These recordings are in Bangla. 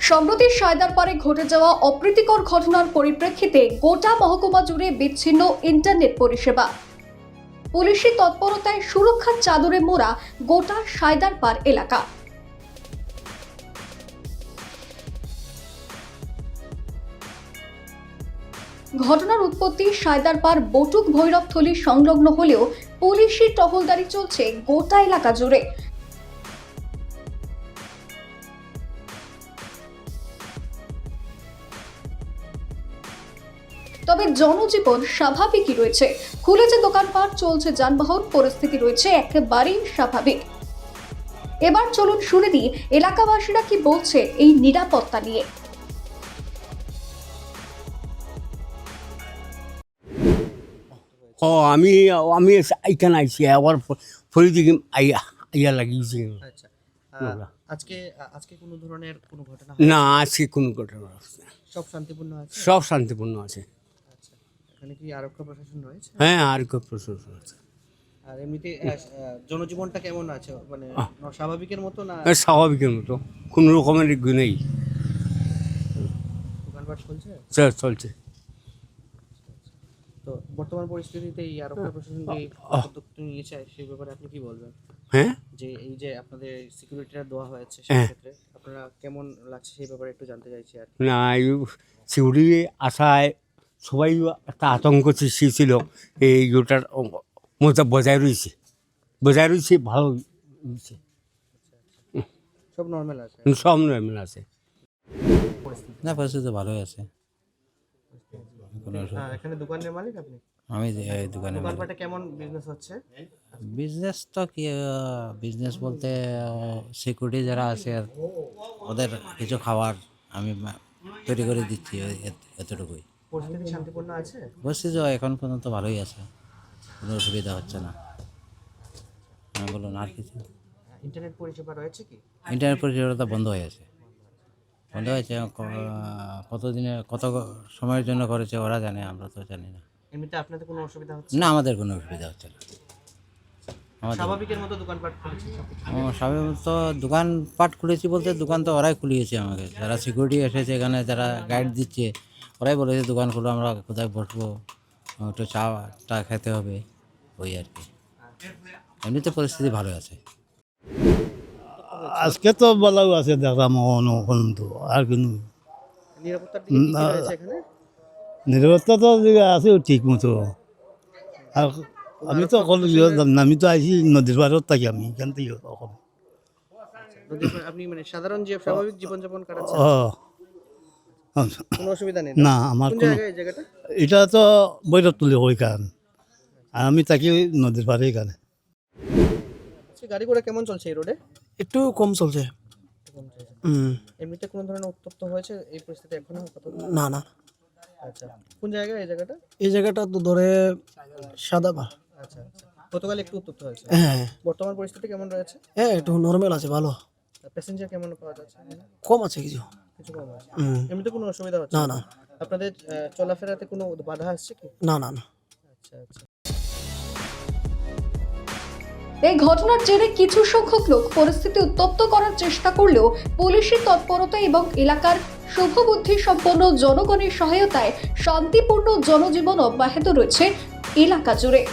সম্প্রতি সায়দারপাড়ে ঘটে যাওয়া অপ্রীতিকর ঘটনার পরিপ্রেক্ষিতে গোটা মহকুমা জুড়ে বিচ্ছিন্ন ইন্টারনেট পরিষেবা। পুলিশি তৎপরতায় সুরক্ষার চাদরে মোড়া গোটা সায়দারপাড় এলাকা। ঘটনার উৎপত্তি সায়দারপাড় বটুক ভৈরবথলি সংলগ্ন হলেও পুলিশি টহলদারি চলছে গোটা এলাকা জুড়ে। তবে জনজীবন স্বাভাবিকই রয়েছে, খুলেছে দোকানপাট, চলছে যানবাহন, পরিস্থিতি রয়েছে একেবারেই স্বাভাবিক। এবার চলুন শুনে দিই এলাকাবাসীরা কি বলছে এই নিরাপত্তা নিয়ে। আমি আমি এখানে আইছি আবার ফরি দিকে আইয়া লাগিয়েছি। আচ্ছা আজকে আজকে কোনো ধরনের কোনো ঘটনা না, আজকে কোনো ঘটনা হচ্ছে না। সব শান্তিপূর্ণ আছে? সব শান্তিপূর্ণ আছে। আচ্ছা, এখানে কি আরক্ষা প্রশাসন রয়েছে? হ্যাঁ, আর খুব প্রশাসন আছে। আর এমনিতে জনজীবনটা কেমন আছে, মানে স্বাভাবিকের মতো না? স্বাভাবিকের মতো, কোনো রকমের ইগু নেই, দোকানপাট চলছে? চলছে। তো বর্তমান পরিস্থিতিতে এই আরক্ষা প্রশাসন যে উদ্যোগ নিয়েছে সেই ব্যাপারে আপনি কি বলবেন? হ্যাঁ, যে এই যে আপনাদের সিকিউরিটিটা দেওয়া হয়েছে সেই হ্যাঁ। ক্ষেত্রে আপনারা কেমন লাগছে সেই ব্যাপারে একটু জানতে চাইছি আর কি। না, সিউড়ি আসায় সবাই একটা আতঙ্ক সৃষ্টি ছিল। এই ওটার মধ্যে বজায় রয়েছে ভালো হয়েছে। সব নর্মাল আছে? সব নর্মাল আছে। না, পরিস্থিতি ভালোই আছে। এখানে দোকানের মালিক আপনি? আমি এই দোকানে দোকানপাটে কেমন বিজনেস হচ্ছে? বিজনেস তো কি, বিজনেস বলতে সিকিউরিটি যারা আছে ওদের কিছু খাবার আমি তৈরি করে দিচ্ছি, এতটুকুই। পরিস্থিতি শান্তিপূর্ণ আছে? পরিস্থিতি এখন পর্যন্ত ভালোই আছে, কোনো অসুবিধা হচ্ছে না। হ্যাঁ, বলুন আর কিছু। ইন্টারনেট পরিষেবা রয়েছে কি? ইন্টারনেট পরিষেবাটা বন্ধ হয়েছে। কত সময়ের জন্য করেছে ওরা জানে, আমরা তো জানি না। এমনিতে আপনাদের কোনো অসুবিধা হচ্ছে? না, আমাদের কোনো অসুবিধা হচ্ছে না। স্বাভাবিকের মতো দোকানপাট খুলেছে? সাধারণত দোকানপাট খুলেছি বলতে দোকান তো ওরাই খুলিয়েছে আমাকে, যারা সিকিউরিটি এসেছে এখানে, যারা গাইড দিচ্ছে ওরাই বলেছে দোকান খুলো, আমরা কোথায় বসবো, একটু চা খেতে হবে, ওই আর কি। এমনিতে পরিস্থিতি ভালো আছে। আজকে তো বলাও আছে, দেখলাম তো আর কিন্তু নিরাপত্তার দিকে কি কি রয়েছে এখানে? নিরাপত্তা তো আছে ঠিক মতো। আর আমি তো আমি তো আইছি নদীর পাড়ত থাকি, আমি এখান থেকে আপনি মানে সাধারণ যে স্বাভাবিক জীবনযাপন কাটাচ্ছেন, কোনো অসুবিধা নেই? না, আমার কোন কোনো, জায়গায় এই জায়গাটা? এটা তো বৈরব তুলি ওই কারণ, আর আমি থাকি নদীর পাড়ে এখানে। আচ্ছা, গাড়ি ঘোড়া কেমন চলছে এই রোডে? একটু কম চলছে। এমনিতে কোনো ধরনের উত্তপ্ত হয়েছে এই পরিস্থিতি এখনো? না না, আচ্ছা, কোন জায়গায় এই জায়গাটা? এই জায়গাটা তো ধরে সাদাবা। আচ্ছা আচ্ছা, গতকাল একটু উত্তপ্ত হয়েছে। হ্যাঁ বর্তমান পরিস্থিতি কেমন রয়েছে? হ্যাঁ, একটু নর্মাল আছে, ভালো। প্যাসেঞ্জার কেমন পাওয়া যাচ্ছে? কম আছে কিছু। কিছু কম আছে? হুম। এমনিতে কোনো অসুবিধা হচ্ছে না না আপনাদের চলাফেরাতে কোনো বাধা আসছে কি? না না না। আচ্ছা আচ্ছা। এই ঘটনার জেরে কিছু সংখ্যক লোক পরিস্থিতি উত্তপ্ত করার চেষ্টা করলেও পুলিশি তৎপরতা এবং এলাকার শুভবুদ্ধি সম্পন্ন জনগণের সহায়তায় শান্তিপূর্ণ জনজীবন অব্যাহত রয়েছে এলাকা জুড়ে।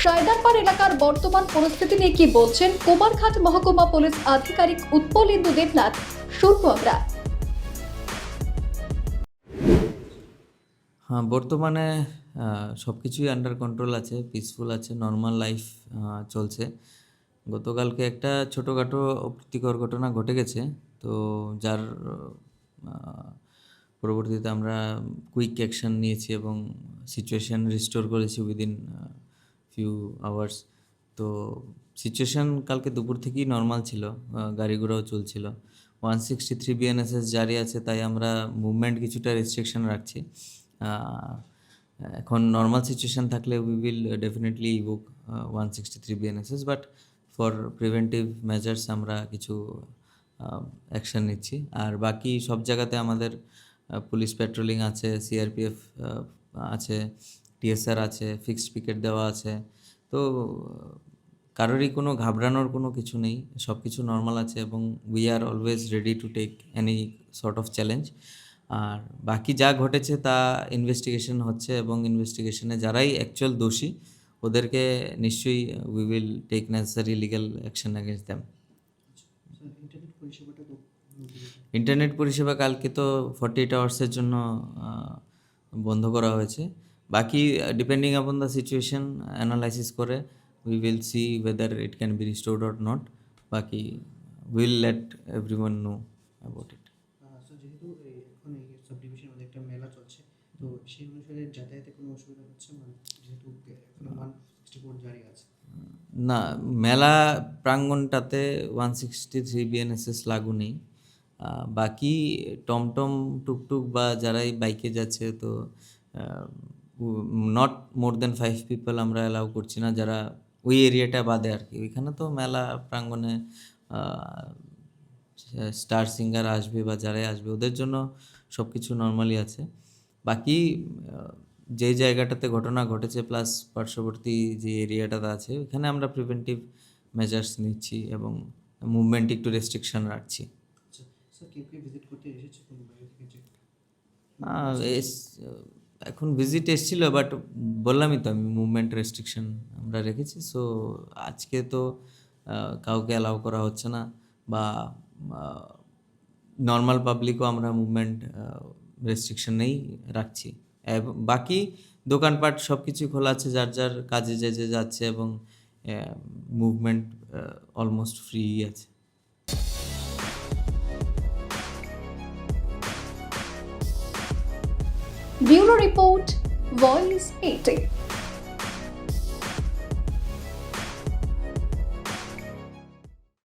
সায়দারপাড় এলাকার বর্তমান পরিস্থিতি নিয়ে কি বলছেন কুমারঘাট মহকুমা পুলিশ আধিকারিক উৎপলেন্দু দেবনাথ, শুনবো আমরা। হ্যাঁ, বর্তমানে সব কিছুই আন্ডার কন্ট্রোল আছে, পিসফুল আছে, নর্মাল লাইফ চলছে। গতকালকে একটা ছোটোখাটো অপ্রীতিকর ঘটনা ঘটে গেছে, তো যার পরবর্তীতে আমরা কুইক অ্যাকশন নিয়েছি এবং সিচুয়েশান রিস্টোর করেছি উইদিন ফিউ আওয়ার্স। তো সিচুয়েশান কালকে দুপুর থেকেই নর্মাল ছিল, গাড়ি ঘোড়াও চলছিল। 163 BNSS জারি আছে, তাই আমরা মুভমেন্ট কিছুটা রেস্ট্রিকশন রাখছি। এখন নর্মাল সিচুয়েশান থাকলে we will definitely evoke 163 BNSS, but for preventive measures আমরা কিছু অ্যাকশান নিচ্ছি। আর বাকি সব জায়গাতে আমাদের পুলিশ পেট্রোলিং আছে, CRPF আছে, TSR আছে, ফিক্সড পিকেট দেওয়া আছে। তো কারোরই কোনো ঘাবড়ানোর কোনো কিছু নেই, সব কিছু নর্মাল আছে এবং we are always ready to take any sort of challenge. আর বাকি যা ঘটেছে তা ইনভেস্টিগেশন হচ্ছে এবং ইনভেস্টিগেশনে যারাই অ্যাকচুয়াল দোষী ওদেরকে নিশ্চয়ই we will take necessary legal action against them. Internet পরিষেবা কালকে তো 48 আওয়ার্সের জন্য বন্ধ করা হয়েছে। বাকি depending upon the situation analysis করে we will see whether it can be restored or not. বাকি will let everyone know about it. Sir যেহেতু এখন এই সাব ডিভিশনে আমাদের একটা মেলা চলছে, তো সেই অনুসারে যাতায়াতে কোনো অসুবিধা হচ্ছে মানে যেহেতু এখন 164 জারি আছে? না, মেলা প্রাঙ্গণটাতে 163 বিএনএসএস লাগু নেই। বাকি টমটম টুকটুক বা যারাই বাইকে যাচ্ছে তো নট মোর দেন 5 পিপল আমরা অ্যালাউ করছি না, যারা ওই এরিয়াটা বাদে আর কি। ওইখানে তো মেলা প্রাঙ্গণে স্টার সিঙ্গার আসবে বা যারাই আসবে ওদের জন্য সব কিছু নর্মালি আছে। বাকি যেই জায়গাটাতে ঘটনা ঘটেছে প্লাস পার্শ্ববর্তী যে এরিয়াটাতে আছে ওখানে আমরা প্রিভেন্টিভ মেজার্স নিচ্ছি এবং মুভমেন্ট একটু রেস্ট্রিকশন রাখছি। আচ্ছা স্যার, কেউ ভিজিট করতে এসেছে কোনো বাইরে থেকে যে? এখন ভিজিট এসেছিলো বাট বললামই তো আমি মুভমেন্ট রেস্ট্রিকশন আমরা রেখেছি। সো আজকে তো কাউকে অ্যালাউ করা হচ্ছে না বা নর্মাল পাবলিকও আমরা মুভমেন্ট রেস্ট্রিকশনেই রাখছি। বাকি দোকানপাট সব কিছুই খোলা আছে, যার যার কাজে যে যে যাচ্ছে এবং মুভমেন্ট অলমোস্ট ফ্রি আছে। Bureau report, voice 18।